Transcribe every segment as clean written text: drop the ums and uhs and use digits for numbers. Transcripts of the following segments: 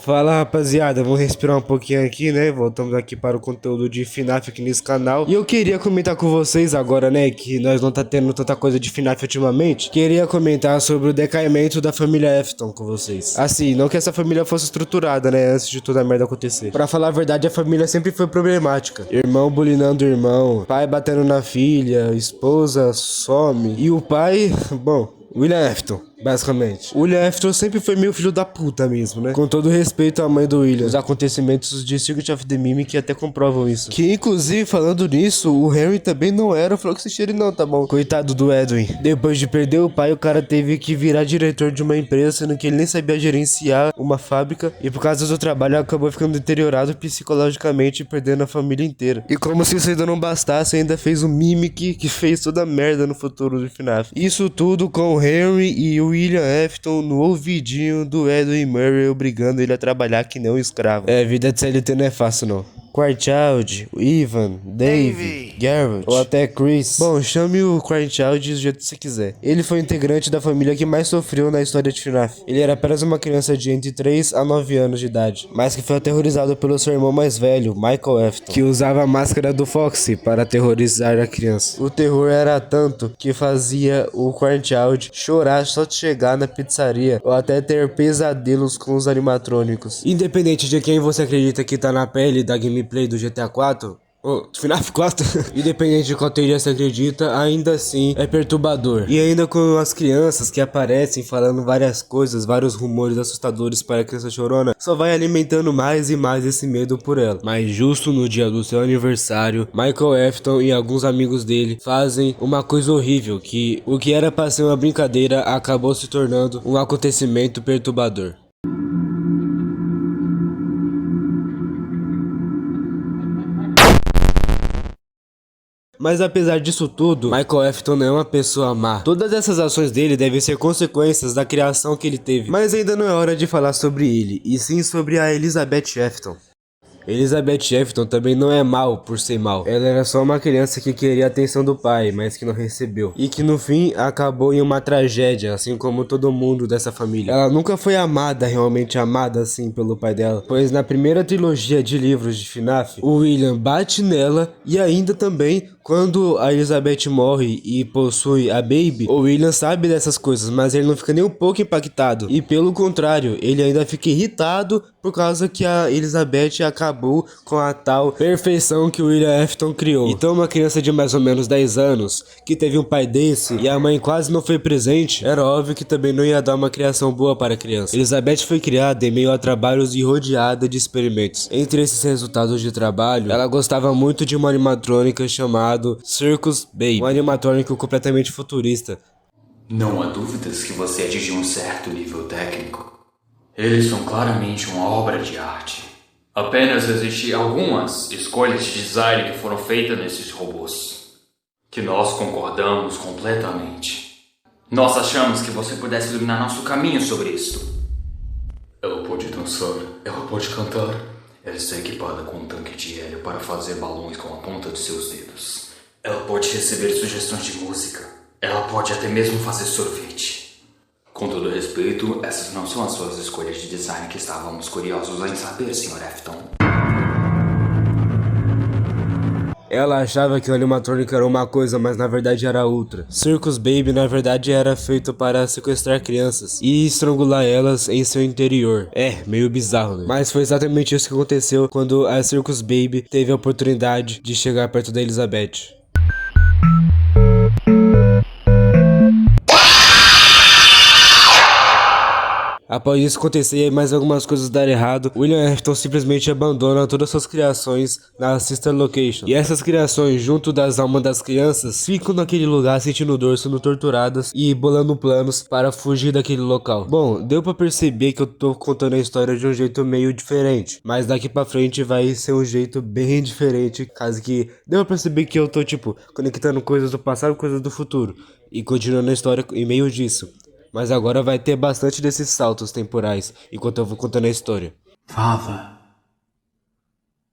Fala rapaziada, vamos respirar um pouquinho aqui, né? Voltamos aqui para o conteúdo de FNAF aqui nesse canal. E eu queria comentar com vocês agora, né? Que nós não tá tendo tanta coisa de FNAF ultimamente. Queria comentar sobre o decaimento da família Afton com vocês. Assim, não que essa família fosse estruturada, né? Antes de toda a merda acontecer. Pra falar a verdade, a família sempre foi problemática. Irmão bulinando irmão, pai batendo na filha, esposa some. E o pai, bom, William Afton, basicamente. O William Afton sempre foi meio filho da puta mesmo, né? Com todo respeito à mãe do William. Os acontecimentos de Secret of the Mimic até comprovam isso. Que, inclusive, falando nisso, o Henry também não era o Fluxyshare não, tá bom? Coitado do Edwin. Depois de perder o pai, o cara teve que virar diretor de uma empresa, sendo que ele nem sabia gerenciar uma fábrica. E por causa do trabalho, acabou ficando deteriorado psicologicamente, perdendo a família inteira. E como se isso ainda não bastasse, ainda fez o Mimic, que fez toda a merda no futuro do FNAF. Isso tudo com o Henry e o William Afton no ouvidinho do Edwin Murray, obrigando ele a trabalhar que nem um escravo. É, vida de CLT não é fácil não. Quartchild, Ivan, Dave, Garrett ou até Chris. Bom, chame o Quartchild do jeito que você quiser. Ele foi integrante da família que mais sofreu na história de FNAF. Ele era apenas uma criança de entre 3 a 9 anos de idade, mas que foi aterrorizado pelo seu irmão mais velho, Michael Afton, que usava a máscara do Foxy para aterrorizar a criança. O terror era tanto que fazia o Quartchild chorar só de chegar na pizzaria ou até ter pesadelos com os animatrônicos. Independente de quem você acredita que tá na pele da gameplay do GTA 4, do FNAF 4, independente de qual teoria você acredita, ainda assim é perturbador. E ainda com as crianças que aparecem falando várias coisas, vários rumores assustadores para a criança chorona, só vai alimentando mais e mais esse medo por ela. Mas justo no dia do seu aniversário, Michael Afton e alguns amigos dele fazem uma coisa horrível, que o que era para ser uma brincadeira acabou se tornando um acontecimento perturbador. Mas apesar disso tudo, Michael Afton não é uma pessoa má. Todas essas ações dele devem ser consequências da criação que ele teve. Mas ainda não é hora de falar sobre ele, e sim sobre a Elizabeth Afton. Elizabeth Afton também não é mal por ser mal. Ela era só uma criança que queria a atenção do pai, mas que não recebeu. E que no fim acabou em uma tragédia, assim como todo mundo dessa família. Ela nunca foi amada, realmente amada assim pelo pai dela. Pois na primeira trilogia de livros de FNAF, o William bate nela e ainda também quando a Elizabeth morre e possui a Baby, o William sabe dessas coisas, mas ele não fica nem um pouco impactado. E pelo contrário, ele ainda fica irritado por causa que a Elizabeth acabou com a tal perfeição que o William Afton criou. Então uma criança de mais ou menos 10 anos, que teve um pai desse e a mãe quase não foi presente, era óbvio que também não ia dar uma criação boa para a criança. Elizabeth foi criada em meio a trabalhos e rodeada de experimentos. Entre esses resultados de trabalho, ela gostava muito de uma animatrônica chamada Circus Baby, um animatrônico completamente futurista. Não há dúvidas que você atingiu um certo nível técnico. Eles são claramente uma obra de arte. Apenas existem algumas escolhas de design que foram feitas nesses robôs, que nós concordamos completamente. Nós achamos que você pudesse iluminar nosso caminho sobre isso. Ela pode dançar, ela pode cantar. Ela está equipada com um tanque de hélio para fazer balões com a ponta de seus dedos. Ela pode receber sugestões de música. Ela pode até mesmo fazer sorvete. Com todo respeito, essas não são as suas escolhas de design que estávamos curiosos em saber, Sr. Afton. Ela achava que o animatrônico era uma coisa, mas na verdade era outra. Circus Baby na verdade era feito para sequestrar crianças e estrangular elas em seu interior. É, meio bizarro, né? Mas foi exatamente isso que aconteceu quando a Circus Baby teve a oportunidade de chegar perto da Elizabeth. Após isso acontecer e mais algumas coisas dar errado, William Afton simplesmente abandona todas suas criações na Sister Location. E essas criações, junto das almas das crianças, ficam naquele lugar sentindo dor, sendo torturadas e bolando planos para fugir daquele local. Bom, deu pra perceber que eu tô contando a história de um jeito meio diferente, mas daqui pra frente vai ser um jeito bem diferente, caso que deu pra perceber que eu tô tipo conectando coisas do passado com coisas do futuro e continuando a história em meio disso. Mas agora vai ter bastante desses saltos temporais enquanto eu vou contando a história. Father,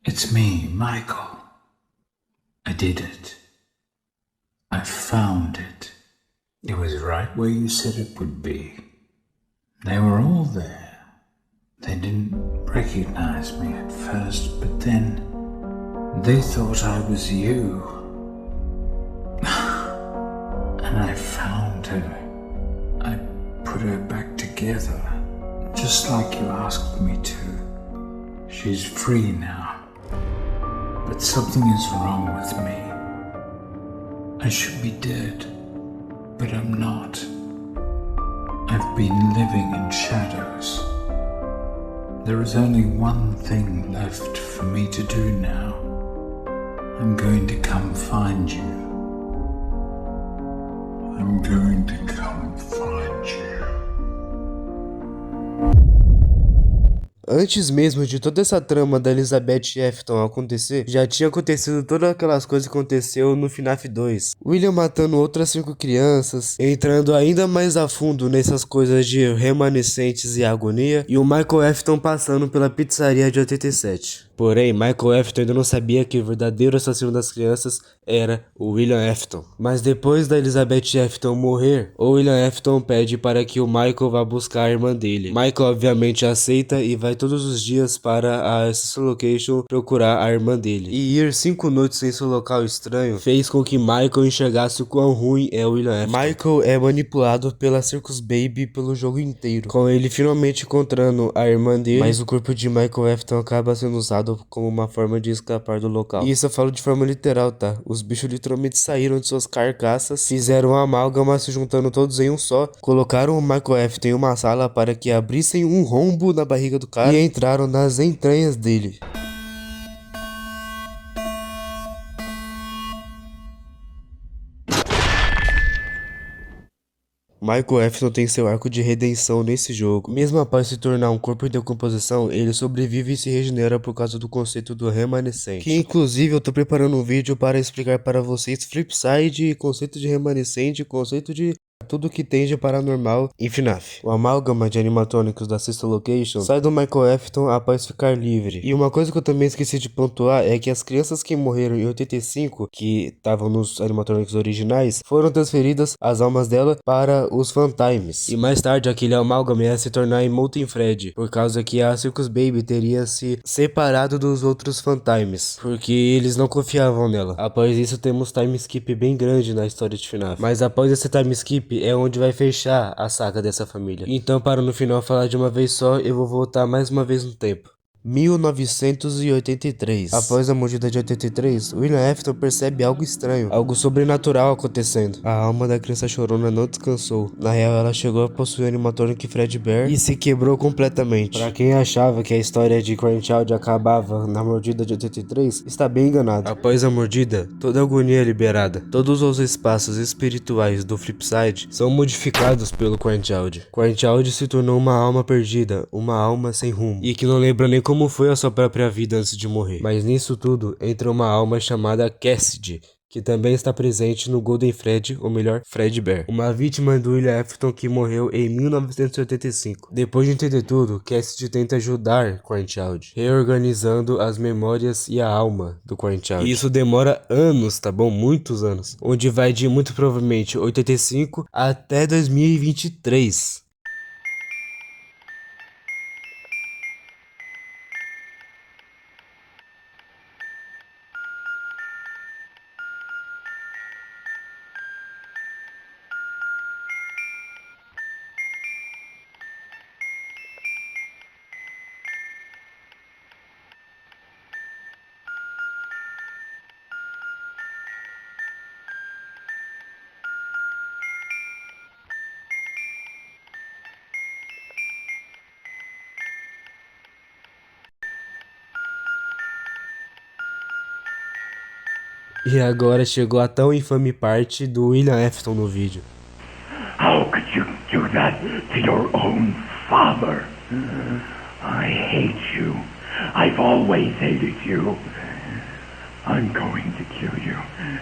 it's me, Michael. I did it. I found it. It was right where you said it would be. They were all there. They didn't recognize me at first, but then they thought I was you. And I found her. I put her back together, just like you asked me to. She's free now. But something is wrong with me. I should be dead, but I'm not. I've been living in shadows. There is only one thing left for me to do now. I'm going to come find you. I'm going to come find you. Antes mesmo de toda essa trama da Elizabeth Effton acontecer, já tinha acontecido todas aquelas coisas que aconteceu no FNAF 2. William matando outras 5 crianças, entrando ainda mais a fundo nessas coisas de remanescentes e agonia, e o Michael Effton passando pela pizzaria de 87. Porém, Michael Effton ainda não sabia que o verdadeiro assassino das crianças era o William Effton. Mas depois da Elizabeth Effton morrer, o William Effton pede para que o Michael vá buscar a irmã dele. Michael obviamente aceita e vai todos os dias para a Sister Location procurar a irmã dele. E ir 5 noites em seu local estranho fez com que Michael enxergasse o quão ruim é o William Effton. Michael é manipulado pela Circus Baby pelo jogo inteiro, com ele finalmente encontrando a irmã dele, mas o corpo de Michael Effton acaba sendo usado como uma forma de escapar do local. E isso eu falo de forma literal, tá? Os bichos literalmente saíram de suas carcaças, fizeram uma amálgama se juntando todos em um só, colocaram o Michael Effton em uma sala para que abrissem um rombo na barriga do cara e entraram nas entranhas dele. Michael Effton tem seu arco de redenção nesse jogo. Mesmo após se tornar um corpo em decomposição, ele sobrevive e se regenera por causa do conceito do remanescente. Que inclusive eu tô preparando um vídeo para explicar para vocês Flipside, conceito de remanescente, conceito de tudo que tem de paranormal em FNAF. O amálgama de animatrônicos da Sister Location sai do Michael Effton após ficar livre. E uma coisa que eu também esqueci de pontuar é que as crianças que morreram em 85, que estavam nos animatrônicos originais, foram transferidas as almas dela para os Fantimes. E mais tarde aquele amálgama ia se tornar em Molten Fred, por causa que a Circus Baby teria se separado dos outros Fantimes, porque eles não confiavam nela. Após isso temos time skip bem grande na história de FNAF. Mas após esse time skip é onde vai fechar a saga dessa família. Então, para no final falar de uma vez só, eu vou voltar mais uma vez no tempo. 1983. Após a mordida de 83, William Effton percebe algo estranho, algo sobrenatural acontecendo. A alma da criança chorona não descansou. Na real, ela chegou a possuir o animatrônico Fredbear e se quebrou completamente. Para quem achava que a história de Cranchild acabava na mordida de 83, está bem enganado. Após a mordida, toda a agonia é liberada. Todos os espaços espirituais do Flipside são modificados pelo Cranchild. Cranchild se tornou uma alma perdida, uma alma sem rumo, e que não lembra nem como foi a sua própria vida antes de morrer. Mas nisso tudo entra uma alma chamada Cassidy, que também está presente no Golden Fred, ou melhor, Fredbear, uma vítima do William Effton que morreu em 1985. Depois de entender tudo, Cassidy tenta ajudar Cranchild, reorganizando as memórias e a alma do Cranchild. E isso demora anos, tá bom? Muitos anos. Onde vai de muito provavelmente 85 até 2023. E agora chegou a tão infame parte do William Effton no vídeo. How could you do that to your own father? I hate you. I've always hated you. I'm going to kill you,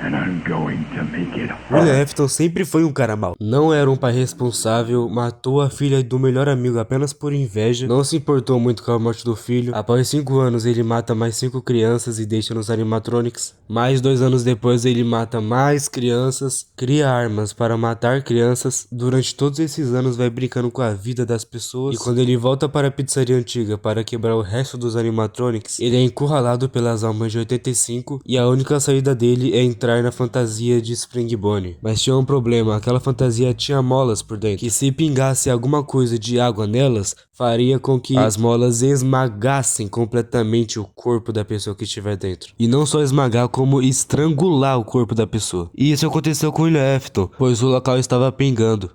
and I'm going to make it William hurt. Afton sempre foi um cara mau. Não era um pai responsável, matou a filha do melhor amigo apenas por inveja, não se importou muito com a morte do filho. Após 5 anos ele mata mais 5 crianças e deixa nos animatronics. Mais 2 anos depois ele mata mais crianças, cria armas para matar crianças. Durante todos esses anos vai brincando com a vida das pessoas. E quando ele volta para a pizzaria antiga para quebrar o resto dos animatronics, ele é encurralado pelas almas de 85 e a única saída dele é entrar na fantasia de Spring Bonnie. Mas tinha um problema, aquela fantasia tinha molas por dentro, que se pingasse alguma coisa de água nelas, faria com que as molas esmagassem completamente o corpo da pessoa que estiver dentro. E não só esmagar, como estrangular o corpo da pessoa. E isso aconteceu com William Afton, pois o local estava pingando.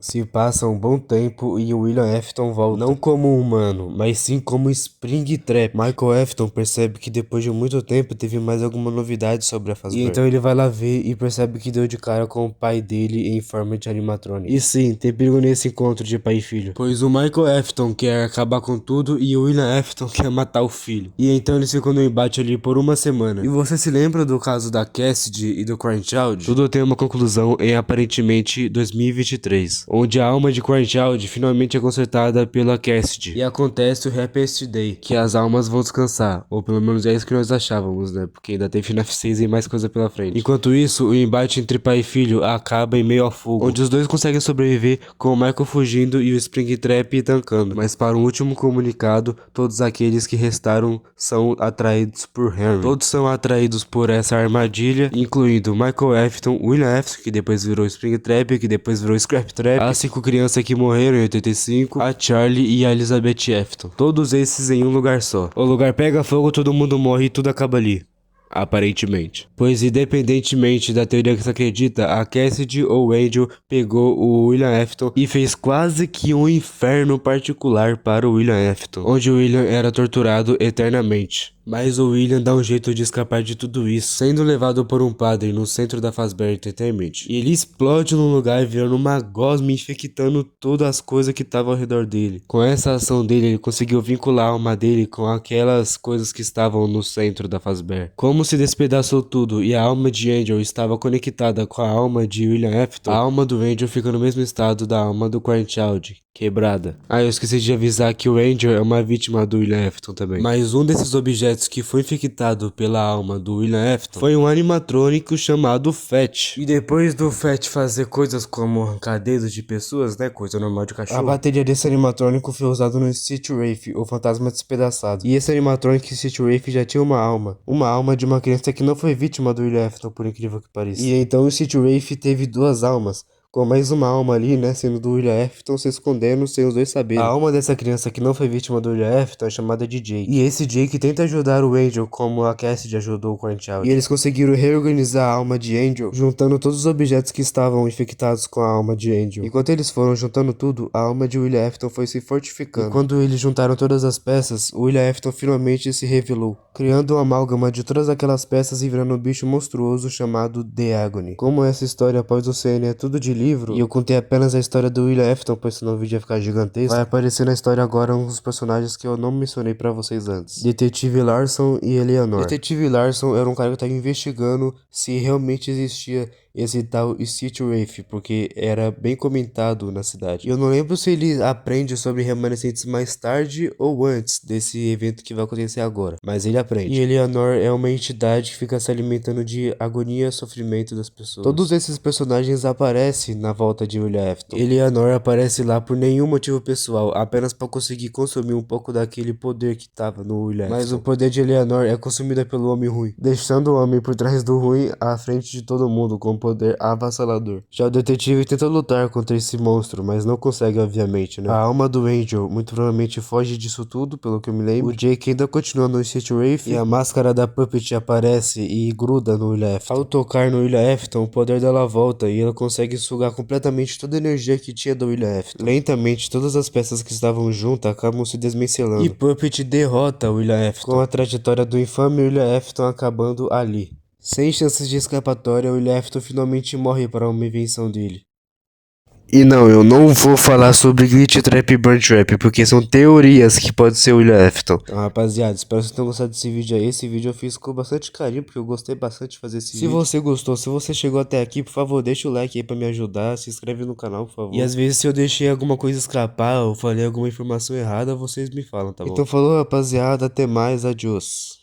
Se passa um bom tempo e o William Afton volta, não como humano, mas sim como Springtrap. Michael Afton percebe que depois de muito tempo teve mais alguma novidade sobre a Fazbear. E então ele vai lá ver e percebe que deu de cara com o pai dele em forma de animatronic. E sim, tem perigo nesse encontro de pai e filho, pois o Michael Afton quer acabar com tudo e o William Afton quer matar o filho. E então eles ficam no embate ali por uma semana. E você se lembra do caso da Cassidy e do Crying-Child? Tudo tem uma conclusão em aparentemente 2023. Onde a alma de Crying-Child finalmente é consertada pela Cassidy. E acontece o Happiest Day, que as almas vão descansar. Ou pelo menos é isso que nós achávamos, né? Porque ainda tem FNAF 6 e mais coisa pela frente. Enquanto isso, o embate entre pai e filho acaba em meio a fogo, onde os dois conseguem sobreviver com o Michael fugindo e o Springtrap tancando. Mas para um último comunicado, todos aqueles que restaram são atraídos por Henry. Todos são atraídos por essa armadilha, incluindo Michael Afton, William Afton, que depois virou Springtrap, que depois virou Scraptrap, as 5 crianças que morreram em 85, a Charlie e a Elizabeth Afton. Todos esses em um lugar só. O lugar pega fogo, todo mundo morre e tudo acaba ali. Aparentemente. Pois independentemente da teoria que se acredita, a Cassidy ou Angel pegou o William Afton e fez quase que um inferno particular para o William Afton, onde o William era torturado eternamente. Mas o William dá um jeito de escapar de tudo isso, sendo levado por um padre no centro da Fazbear Entertainment. E ele explode num lugar virando uma gosma, infectando todas as coisas que estavam ao redor dele. Com essa ação dele, ele conseguiu vincular a alma dele com aquelas coisas que estavam no centro da Fazbear. Como se despedaçou tudo e a alma de Angel estava conectada com a alma de William Afton, a alma do Angel fica no mesmo estado da alma do Crying-Child, quebrada. Ah, eu esqueci de avisar que o Angel é uma vítima do William Afton também. Mas um desses objetos que foi infectado pela alma do William Afton foi um animatrônico chamado Fett. E depois do Fett fazer coisas como arrancar dedos de pessoas, né, coisa normal de cachorro, a bateria desse animatrônico foi usada no Stitch Wraith, o fantasma despedaçado. E esse animatrônico Stitch Wraith já tinha uma alma de uma criança que não foi vítima do William Afton, por incrível que pareça. E então o Stitch Wraith teve 2 almas, com mais uma alma ali, né, sendo do William Afton, se escondendo sem os dois saberem. A alma dessa criança que não foi vítima do William Afton é chamada de Jake. E esse Jake tenta ajudar o Angel como a Cassidy ajudou o Crying-Child. E eles conseguiram reorganizar a alma de Angel, juntando todos os objetos que estavam infectados com a alma de Angel. Enquanto eles foram juntando tudo, a alma de William Afton foi se fortificando. E quando eles juntaram todas as peças, o William Afton finalmente se revelou, criando uma amálgama de todas aquelas peças e virando um bicho monstruoso chamado The Agony. Como essa história após o CN é tudo de livro, e eu contei apenas a história do William Afton, pois senão o vídeo ia ficar gigantesco, vai aparecer na história agora um dos personagens que eu não mencionei pra vocês antes. Detetive Larson e Eleanor. Detetive Larson era um cara que tava investigando se realmente existia esse tal Stitch Wraith, porque era bem comentado na cidade. E eu não lembro se ele aprende sobre remanescentes mais tarde ou antes desse evento que vai acontecer agora, mas ele aprende. E Eleanor é uma entidade que fica se alimentando de agonia e sofrimento das pessoas. Todos esses personagens aparecem na volta de William Afton. Eleanor aparece lá por nenhum motivo pessoal, apenas para conseguir consumir um pouco daquele poder que tava no William Afton. Mas o poder de Eleanor é consumido pelo homem ruim, deixando o homem por trás do ruim à frente de todo mundo com poder avassalador. Já o detetive tenta lutar contra esse monstro, mas não consegue, obviamente, né? A alma do Angel muito provavelmente foge disso tudo, pelo que eu me lembro. O Jake ainda continua no Stitch Wraith e a máscara da Puppet aparece e gruda no William Afton. Ao tocar no William Afton, o poder dela volta e ela consegue sugar completamente toda a energia que tinha do William Afton. Lentamente, todas as peças que estavam juntas acabam se desmancelando. E Puppet derrota o William Afton, com a trajetória do infame William Afton acabando ali. Sem chances de escapatória, o Will Afton finalmente morre para uma invenção dele. E não, eu não vou falar sobre Glitch Trap e Burn Trap, porque são teorias que pode ser o Will Afton. Então, rapaziada, espero que vocês tenham gostado desse vídeo aí. Esse vídeo eu fiz com bastante carinho, porque eu gostei bastante de fazer esse vídeo. Se você gostou, se você chegou até aqui, por favor, deixa o like aí pra me ajudar. Se inscreve no canal, por favor. E às vezes, se eu deixei alguma coisa escapar ou falei alguma informação errada, vocês me falam, tá bom? Então falou, rapaziada, até mais, adiós.